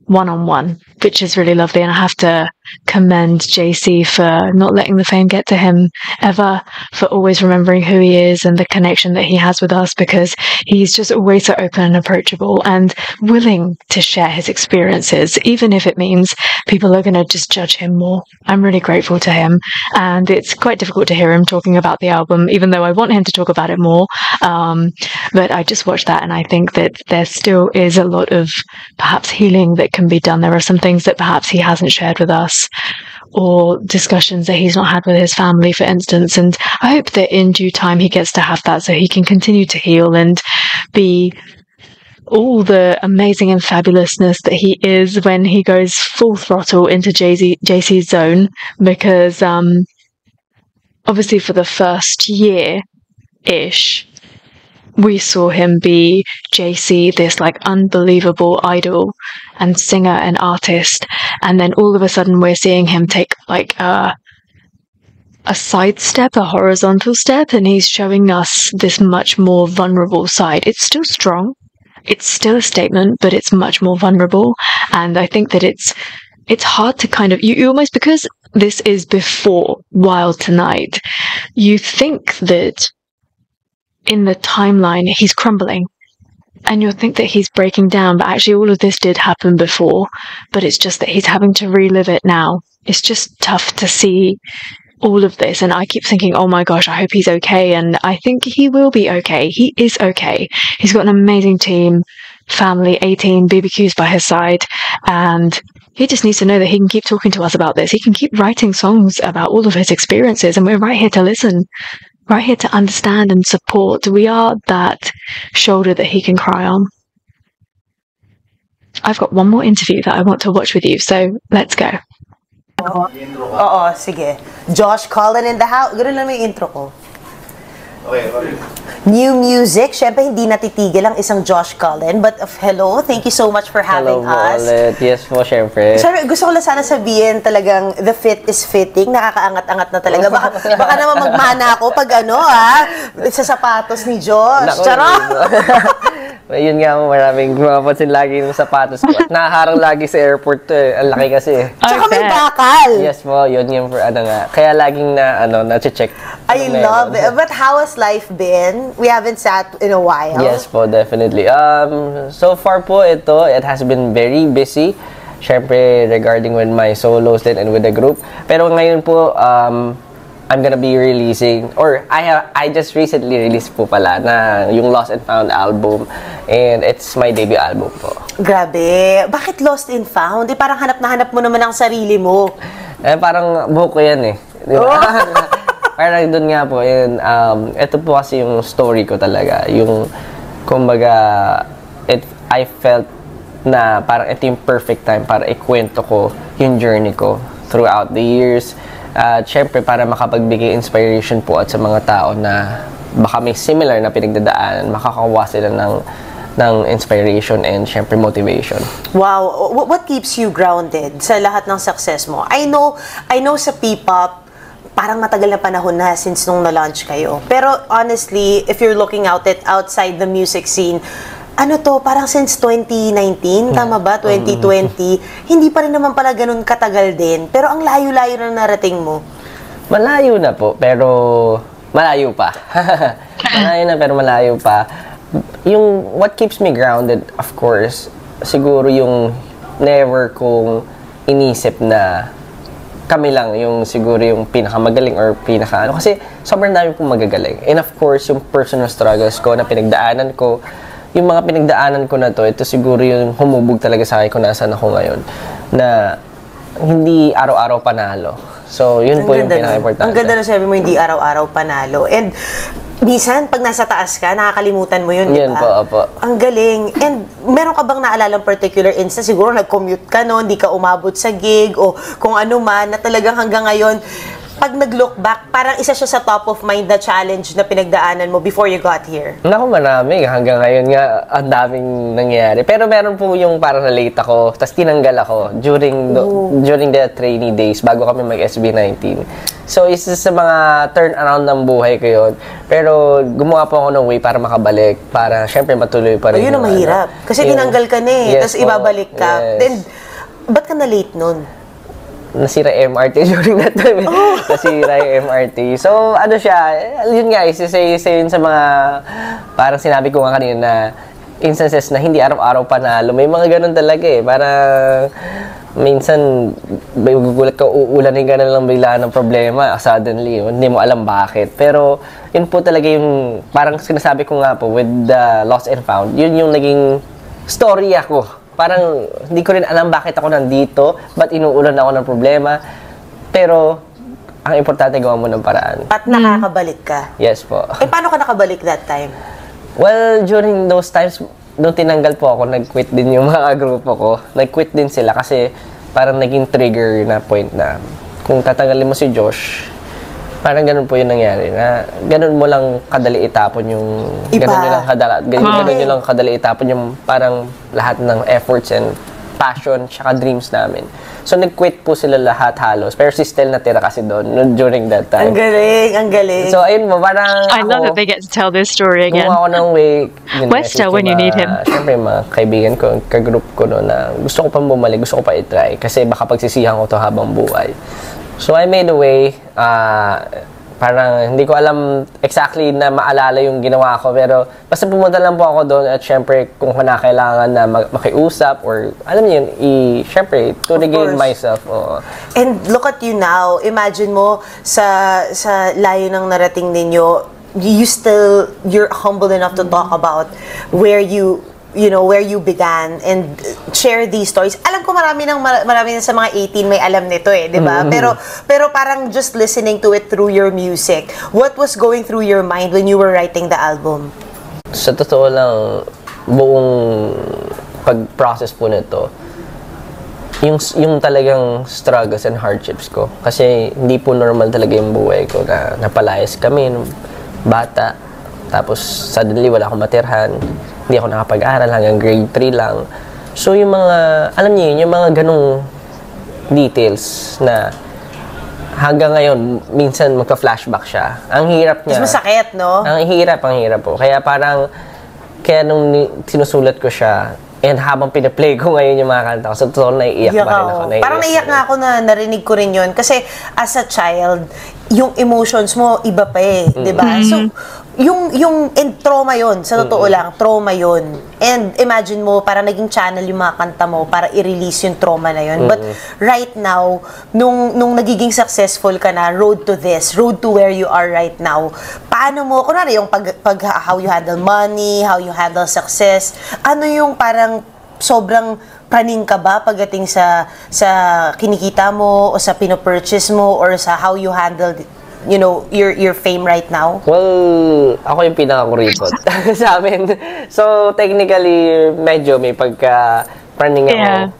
one-on-one, which is really lovely. And I have to commend JC for not letting the fame get to him ever, for always remembering who he is and the connection that he has with us, because he's just always so open and approachable and willing to share his experiences, even if it means people are going to just judge him more. I'm really grateful to him, and it's quite difficult to hear him talking about the album, even though I want him to talk about it more. But I just watched that and I think that there still is a lot of perhaps healing that can be done. There are some things that perhaps he hasn't shared with us, or discussions that he's not had with his family, for instance. And I hope that in due time he gets to have that so he can continue to heal and be all the amazing and fabulousness that he is when he goes full throttle into JC's zone. Because obviously for the first year-ish, we saw him be JC, this like unbelievable idol and singer and artist, and then all of a sudden we're seeing him take like a side step, a horizontal step, and he's showing us this much more vulnerable side. It's still strong, it's still a statement, but it's much more vulnerable. And I think that it's hard to kind of, you almost, because this is before Wild Tonight, you think that in the timeline he's crumbling and you'll think that he's breaking down, but actually all of this did happen before, but it's just that he's having to relive it now. It's just tough to see all of this, and I keep thinking, oh my gosh, I hope he's okay, and I think he will be okay. He is okay. He's got an amazing team, family, 18 BBQs by his side, and he just needs to know that he can keep talking to us about this. He can keep writing songs about all of his experiences, and we're right here to listen. Right here to understand and support. We are that shoulder that he can cry on. I've got one more interview that I want to watch with you, so let's go. Oo, sige. Josh Cullen in the house. Ganun lang yung intro ko. Okay. New music. Siyempre, hindi natitigil ang isang Josh Cullen. But hello, thank you so much for having us. Hello, yes po, syempre. Siyempre, gusto ko lang sana sabihin talagang the fit is fitting. Nakakaangat-angat na talaga. Baka naman magmana ako pag sa sapatos ni Josh. Charot! Yun nga mo, maraming mapapansin lagi yung sapatos ko. Nahaharang lagi sa airport to eh. Ang laki kasi eh. Tsaka may bakal. Yes po, yun yung for nga. Kaya laging na-check. I love it. But how has life been? We haven't sat in a while. Yes po, definitely. So far po, it has been very busy. Syempre, regarding with my solos din and with the group. Pero ngayon po, I'm gonna be releasing, or I just recently released po pala na yung Lost and Found album, and it's my debut album po. Grabe. Bakit Lost and Found? Parang hanap na hanap mo naman ang sarili mo. Parang buhok ko yan eh. Di ba? parang doon nga po, yun, ito po kasi yung story ko talaga. Yung, kumbaga, I felt na parang ito yung perfect time para ikwento ko yung journey ko throughout the years. At syempre, para makapagbigay inspiration po at sa mga tao na baka may similar na pinagdadaanan, makakakuha sila ng inspiration and syempre motivation. Wow, what keeps you grounded sa lahat ng success mo? I know sa P-pop, parang matagal na panahon na since nung na-launch kayo. Pero honestly, if you're looking outside the music scene, ano to, parang since 2019, tama ba? 2020, hindi pa rin naman pala ganun katagal din. Pero ang layo-layo na narating mo. Malayo na po, pero malayo pa. Malayo na, pero malayo pa. Yung what keeps me grounded, of course, siguro yung never kong inisip na kami lang yung siguro yung pinakamagaling or pinaka-ano. Kasi sobrang dami pong magagaling. And of course, yung personal struggles ko na pinagdaanan ko, yung mga pinagdaanan ko na to, ito siguro yung humubog talaga sa akin kung nasaan ako ngayon. Na hindi araw-araw panalo. So, yun po yung pinaka-importante. Ang ganda na sabi mo, hindi araw-araw panalo. And minsan, pag nasa taas ka, nakakalimutan mo yun, di ba? Yan po, opo. Ang galing. And meron ka bang naalalang particular instance? Siguro nag-commute ka, no? Hindi ka umabot sa gig o kung ano man, na talagang hanggang ngayon, pag nag-look back, parang isa siya sa top of mind na challenge na pinagdaanan mo before you got here? Naku, marami. Hanggang ngayon nga, ang daming nangyayari. Pero meron po yung parang na-late ako, tapos tinanggal ako during the trainee days, bago kami mag-SB19. So, isa sa mga turn-around ng buhay ko yun. Pero, gumawa po ako ng way para makabalik, para syempre matuloy pa rin. Ayun ang mahirap. Kasi tinanggal ka na eh, tapos ibabalik ka. Yes. Then, ba't ka na-late nun? Nasira MRT during that time. Nasira yung MRT. So, ano siya, yun nga, isa yun sa mga, parang sinabi ko nga kanina na instances na hindi araw-araw panalo. May mga ganun talaga eh. Parang, minsan, gugulat ka, uulanin ka na lang bigla ng problema, suddenly, hindi mo alam bakit. Pero, yun po talaga yung, parang sinasabi ko nga po, with the lost and found, yun yung naging story ako. Parang, hindi ko rin alam bakit ako nandito, ba't inuulan ako ng problema. Pero, ang importante, gawa mo ng paraan. At nakakabalik ka? Yes po. Eh, paano ka nakabalik that time? Well, during those times, nung tinanggal po ako, nag-quit din yung mga grupo ko. Nag-quit din sila kasi parang naging trigger na point na kung tatanggalin mo si Josh, parang ganun po yung nangyari na ganun mo lang kadali itapon yung ganun nyo lang kadali itapon yung parang lahat ng efforts and passion tsaka dreams namin. So nag-quit po sila lahat halos, pero si Stel natira kasi doon during that time. Ang galing, ang galing. So ayun mo, parang I love that they get to tell this story again. Gumawa ako ng way. Where's Stel when you need him? Siyempre mga kaibigan ko, ka-group ko no, na gusto ko pang bumalik, gusto ko pa i-try kasi baka pagsisihan ko to habang buhay. So I made a way, parang hindi ko alam exactly na maalala yung ginawa ko, pero basta pumunta lang po ako doon at syempre kung kailangan na makiusap or alam niyo yun, syempre to regain myself. And look at you now, imagine mo sa layo ng narating ninyo, you're humble enough to talk about where you began and share these stories. Alam ko marami na sa mga 18 may alam nito eh, 'di ba? Pero parang just listening to it through your music. What was going through your mind when you were writing the album? Sa totoo lang, buong pag-process po nito, yung talagang struggles and hardships ko. Kasi hindi po normal talaga yung buhay ko na napalayas kami nung bata. Tapos suddenly wala akong matirhan. Hindi ako nakapag-aral hanggang grade 3 lang. So yung mga, alam niyo yun, yung mga ganong details na hanggang ngayon, minsan magka-flashback siya. Ang hirap niya. Mas masakit, no? Ang hirap po. Kaya nung sinusulat ko siya, and habang pinaplay ko ngayon yung mga kanta ko, sa totoo naiiyak pa rin ako. Parang naiiyak nga ako na narinig ko rin yun. Kasi as a child, yung emotions mo, iba pa eh. Diba? So, yung trauma yun, sa totoo lang, trauma yun. And imagine mo, parang naging channel yung mga kanta mo para i-release yung trauma na yun. But right now, nung nagiging successful ka na, road to where you are right now, paano mo, kunwari yung how you handle money, how you handle success, ano yung parang sobrang praning ka ba pagdating sa kinikita mo o sa pinopurchase mo or sa how you handle you know, your fame right now? Well, ako yung pinakakuripot sa amin. So, technically, medyo may pagka-running ako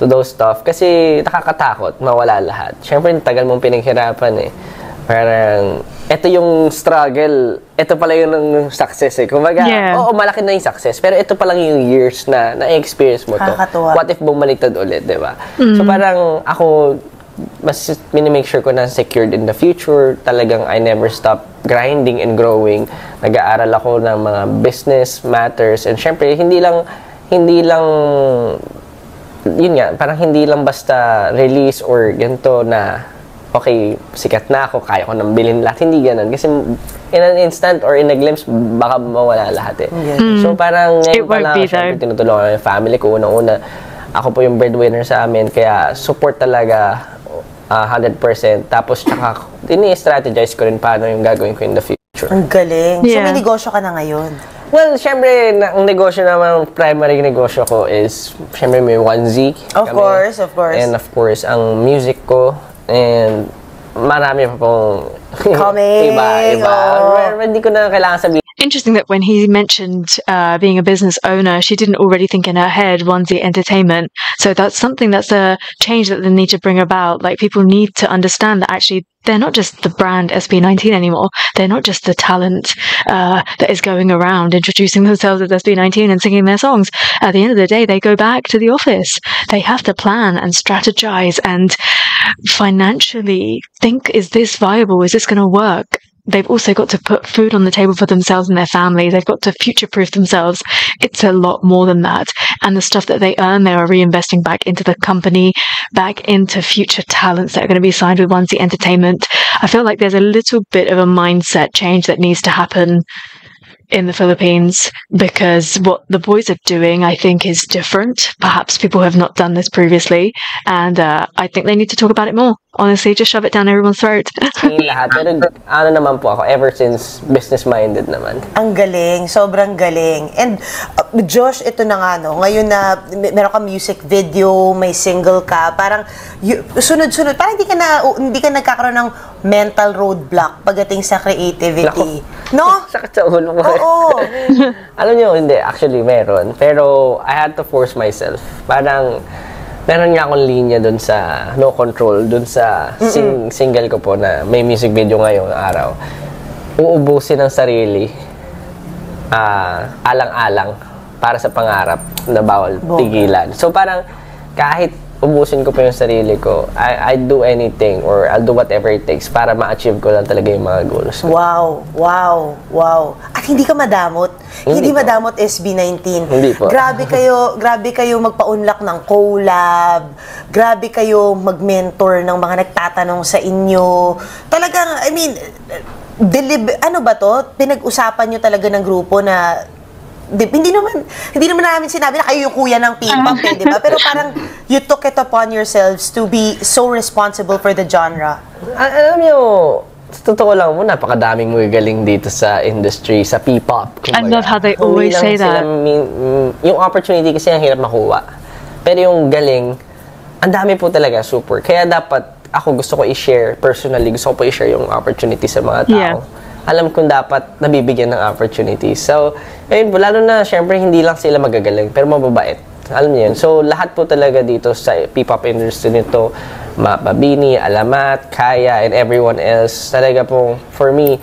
to those stuff. Kasi nakakatakot, mawala lahat. Siyempre, tagal mong pinaghirapan eh. Parang, ito yung struggle, ito pala yung success eh. Kumbaga, oo, malaki na yung success, pero ito pa lang yung years na na-experience mo to. What if bumaliktad ulit, di ba? So parang ako, mas minimake sure ko na secured in the future. Talagang I never stop grinding and growing. Nag-aaral ako ng mga business matters. And syempre, hindi lang, yun nga, parang hindi lang basta release or ganito na okay, sikat na ako, kaya ko nang bilhin lahat. Hindi ganun. Kasi in an instant or in a glimpse, baka mawala lahat eh. So parang ngayon pa lang, syempre tinutulungan ko yung family ko. Unang-una, ako po yung breadwinner sa amin. Kaya support talaga 100%. Tapos tsaka, ini-strategize ko rin paano yung gagawin ko in the future. Ang galing. So may negosyo ka na ngayon? Well, syempre, ang negosyo naman, primary negosyo ko is, syempre may onesie. Of course. And of course, ang music ko. And marami pa pong iba. Hindi ko na kailangan sabihin. Interesting that when he mentioned being a business owner, she didn't already think in her head Onesie Entertainment. So that's something that's a change that they need to bring about. Like, people need to understand that actually they're not just the brand SB19 anymore. They're not just the talent that is going around introducing themselves as SB19 and singing their songs. At the end of the day, they go back to the office. They have to plan and strategize and financially think, is this viable? Is this going to work? They've also got to put food on the table for themselves and their family. They've got to future-proof themselves. It's a lot more than that. And the stuff that they earn, they are reinvesting back into the company, back into future talents that are going to be signed with Onesie Entertainment. I feel like there's a little bit of a mindset change that needs to happen in the Philippines, because what the boys are doing, I think, is different. Perhaps people have not done this previously, and I think they need to talk about it more. Honestly, just shove it down everyone's throat. Lahat. Pero ano naman po ako, ever since business-minded naman. Ang galing, sobrang galing. And Josh, ito na nga, no, ngayon na meron ka music video, may single ka, parang sunod-sunod, parang hindi ka nagkakaroon ng mental roadblock pagdating sa creativity. No? Sakit sa ulo ko. Oo. Alam niyo, hindi. Actually, meron. Pero I had to force myself. Parang meron nga akong linya dun sa No Control, dun sa single ko po na may music video ngayong araw. Uubusin ang sarili, alang-alang para sa pangarap na bawal tigilan. So parang kahit ubusin ko pa yung sarili ko, I'd do anything or I'll do whatever it takes para ma-achieve ko lang talaga yung mga goals ko. Wow. At hindi ka madamot. Hindi madamot SB19. Hindi po. Grabe kayo magpa-unlock ng collab. Grabe kayo mag-mentor ng mga nagtatanong sa inyo. Talagang, I mean, ano ba to? Pinag-usapan nyo talaga ng grupo na hindi naman namin sinabi na kayo yung kuya ng P-pop, di ba? Pero parang you took it upon yourselves to be so responsible for the genre. Alam niyo, sa totoo lang mo, napakadaming magagaling dito sa industry, sa P-pop. I love how they always say that. Yung opportunity kasi ang hirap makuha. Pero yung galing, ang dami po talaga, super. Kaya dapat, ako gusto ko i-share, personally, gusto ko po i-share yung opportunity sa mga tao. Yeah. Alam kong dapat nabibigyan ng opportunity. So, ayun po, lalo na, syempre, hindi lang sila magagaling, pero mababait. Alam niyo yun. So, lahat po talaga dito sa P-pop industry nito, Mabini, Alamat, Kaya, and everyone else, talaga po, for me,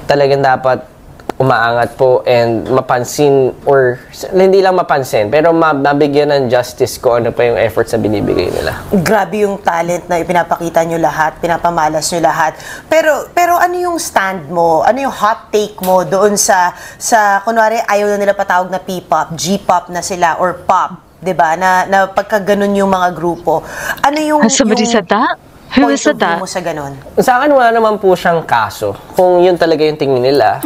talagang dapat umaangat po and mapansin, or hindi lang mapansin, pero mabigyan ng justice ko ano pa yung efforts na binibigay nila. Grabe yung talent na ipinapakita nyo lahat, pinapamalas nyo lahat. Pero ano yung stand mo? Ano yung hot take mo doon sa kunwari ayaw na nila patawag na P-pop, G-pop na sila, or pop, 'di ba? Na pagka ganun yung mga grupo. Ano yung Has somebody said that? Who said that? Mo sa ganun? Sa akin, wala naman po siyang kaso. Kung yun talaga yung tingin nila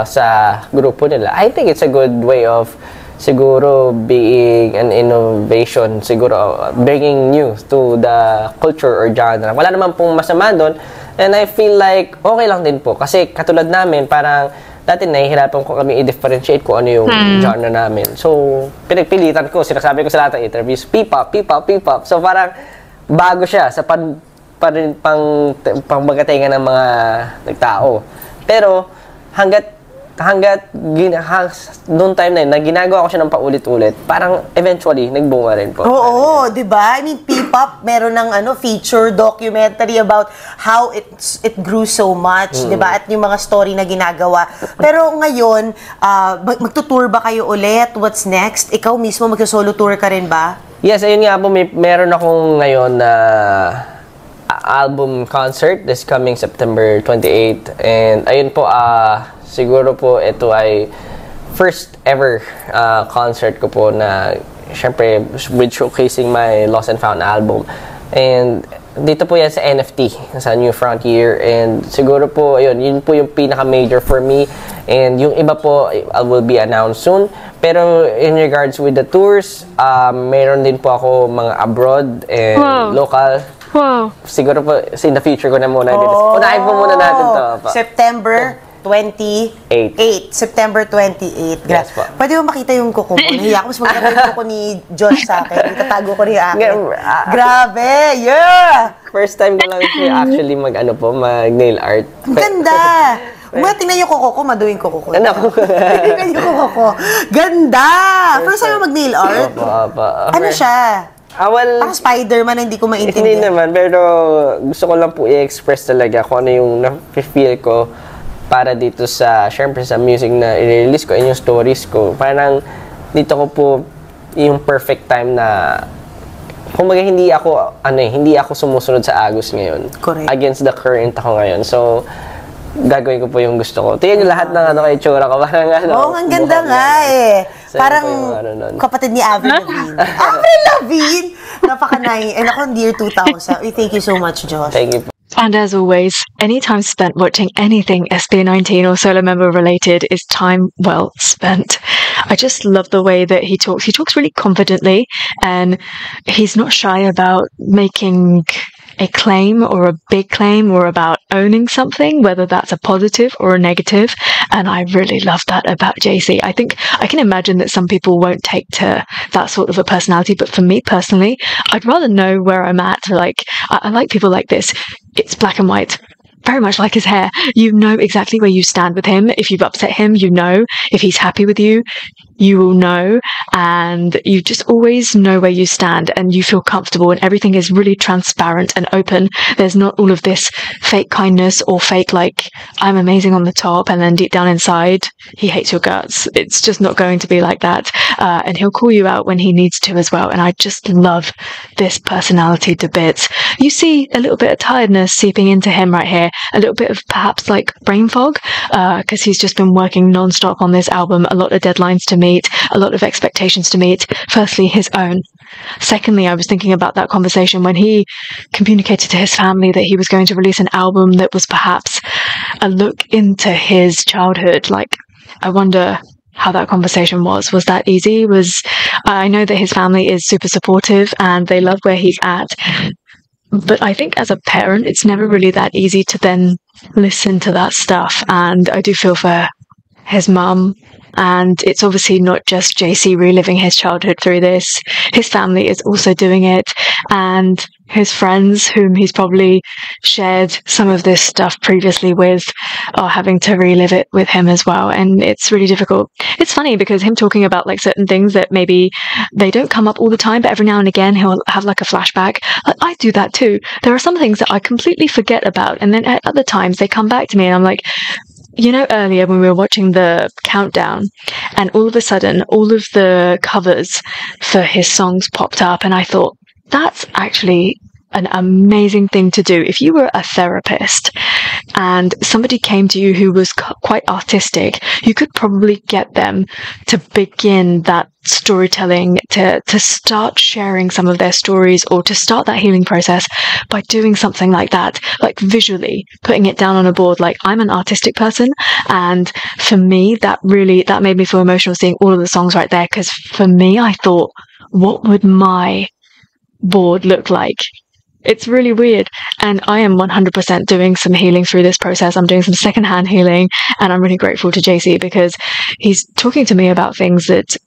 sa grupo nila, I think it's a good way of siguro being an innovation, siguro bringing new to the culture or genre. Wala naman pong masama doon. And I feel like okay lang din po. Kasi katulad namin, parang dati nahihirapan ko kami i-differentiate kung ano yung genre namin. So, pinagpilitan ko, sinasabi ko sa lahat ng interviews, P-pop. So, parang bago siya sa pangmagatingan ng mga nagtao. Pero hanggat noong time na yun, na ginagawa ko siya ng paulit-ulit, parang eventually, nagbunga rin po. Oo, di ba? I mean, P-pop, meron ng feature documentary about how it grew so much, di ba? At yung mga story na ginagawa. Pero ngayon, magtutour ba kayo ulit? What's next? Ikaw mismo, magsa-solo tour ka rin ba? Yes, ayun nga po, meron akong ngayon na album concert this coming September 28. And ayun po, siguro po ito ay first ever concert ko po na syempre with showcasing my Lost and Found album. And dito po yan sa NFT, sa New Frontier. And siguro po, yun po yung pinaka-major for me. And yung iba po will be announced soon. Pero in regards with the tours, meron din po ako mga abroad and local. Wow. Siguro po, in the future ko na muna. Unahin po muna natin to. September 28. September 28. Yes, po. Pwede mo makita yung kuko mo. Nahiya ko. Mas maganda yung kuko ni Josh sa akin. Itatago ko rin yung akin. Grabe! Yeah! First time ko lang actually mag-nail art. Ang ganda! Tingnan yung kuko ko, maduwing kuko ko. Tingnan yung kuko ko. Ganda! First time mo mag-nail art? Ano siya? Parang Spider-Man na hindi ko maintindihan. Hindi naman, pero gusto ko lang po i-express talaga kung ano yung na-feel ko para dito syempre sa music na i-release ko, yung stories ko. Parang dito ko po yung perfect time na kumbaga hindi ako sumusunod sa agos ngayon. Correct. Against the current ako ngayon. So, gagawin ko po yung gusto ko. Tingnan yung lahat ng kay Chura ko. Parang ang ganda nga eh. Parang kapatid ni Avril Lavigne. Avril Lavigne! Napaka-nice. And ako, year 2000. Thank you so much, Josh. Thank you. And as always, any time spent watching anything SB19 or Solo Member related is time well spent. I just love the way that he talks. He talks really confidently, and he's not shy about making a claim or a big claim or about owning something, whether that's a positive or a negative. And I really love that about JC. I think I can imagine that some people won't take to that sort of a personality, but for me personally, I'd rather know where I'm at. Like, I like people like this. It's black and white. Very much like his hair. You know exactly where you stand with him. If you've upset him, you know. If he's happy with you, you will know. And you just always know where you stand and you feel comfortable, and everything is really transparent and open. There's not all of this fake kindness or fake, like, I'm amazing on the top and then deep down inside, he hates your guts. It's just not going to be like that. And he'll call you out when he needs to as well. And I just love this personality to bits. You see a little bit of tiredness seeping into him right here. A little bit of perhaps like brain fog, because he's just been working non-stop on this album, a lot of deadlines to meet, a lot of expectations to meet. Firstly, his own. Secondly, I was thinking about that conversation when he communicated to his family that he was going to release an album that was perhaps a look into his childhood. Like, I wonder how that conversation was. Was that easy? I know that his family is super supportive and they love where he's at. But I think as a parent, it's never really that easy to then listen to that stuff. And I do feel for his mum. And it's obviously not just JC reliving his childhood through this. His family is also doing it. And his friends, whom he's probably shared some of this stuff previously with, are having to relive it with him as well. And it's really difficult. It's funny because him talking about like certain things that maybe they don't come up all the time, but every now and again he'll have like a flashback. I do that too. There are some things that I completely forget about, and then at other times they come back to me and I'm like, you know, earlier when we were watching the countdown and all of a sudden all of the covers for his songs popped up, and I thought, that's actually an amazing thing to do. If you were a therapist and somebody came to you who was quite artistic, you could probably get them to begin that storytelling, to start sharing some of their stories, or to start that healing process by doing something like that, like visually putting it down on a board. Like, I'm an artistic person, and for me that made me feel emotional seeing all of the songs right there, because for me I thought, what would my board look like? It's really weird. And I am 100% doing some healing through this process. I'm doing some secondhand healing, and I'm really grateful to JC because he's talking to me about things that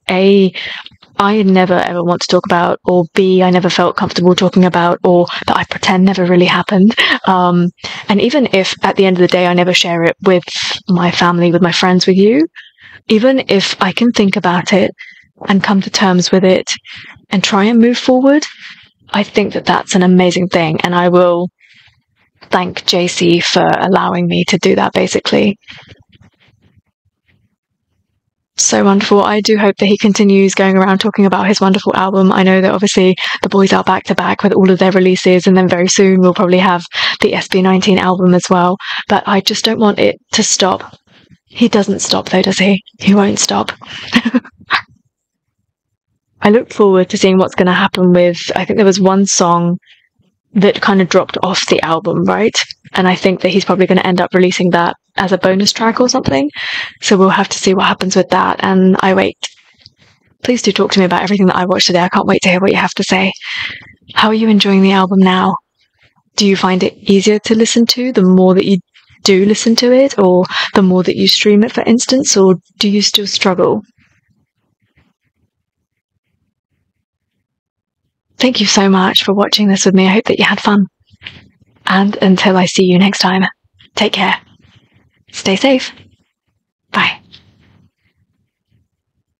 I never ever want to talk about, or B, I never felt comfortable talking about, or that I pretend never really happened. And even if at the end of the day I never share it with my family, with my friends, with you, even if I can think about it and come to terms with it and try and move forward, I think that that's an amazing thing. And I will thank JC for allowing me to do that, basically. So wonderful. I do hope that he continues going around talking about his wonderful album. I know that obviously the boys are back to back with all of their releases, and then very soon we'll probably have the SB19 album as well. But I just don't want it to stop. He doesn't stop though, does he? He won't stop. I look forward to seeing what's going to happen with, I think there was one song that kind of dropped off the album, right? And I think that he's probably going to end up releasing that as a bonus track or something. So we'll have to see what happens with that. And I wait. Please do talk to me about everything that I watched today. I can't wait to hear what you have to say. How are you enjoying the album now? Do you find it easier to listen to the more that you do listen to it, or the more that you stream it, for instance, or do you still struggle? Thank you so much for watching this with me. I hope that you had fun. And until I see you next time, take care. Stay safe.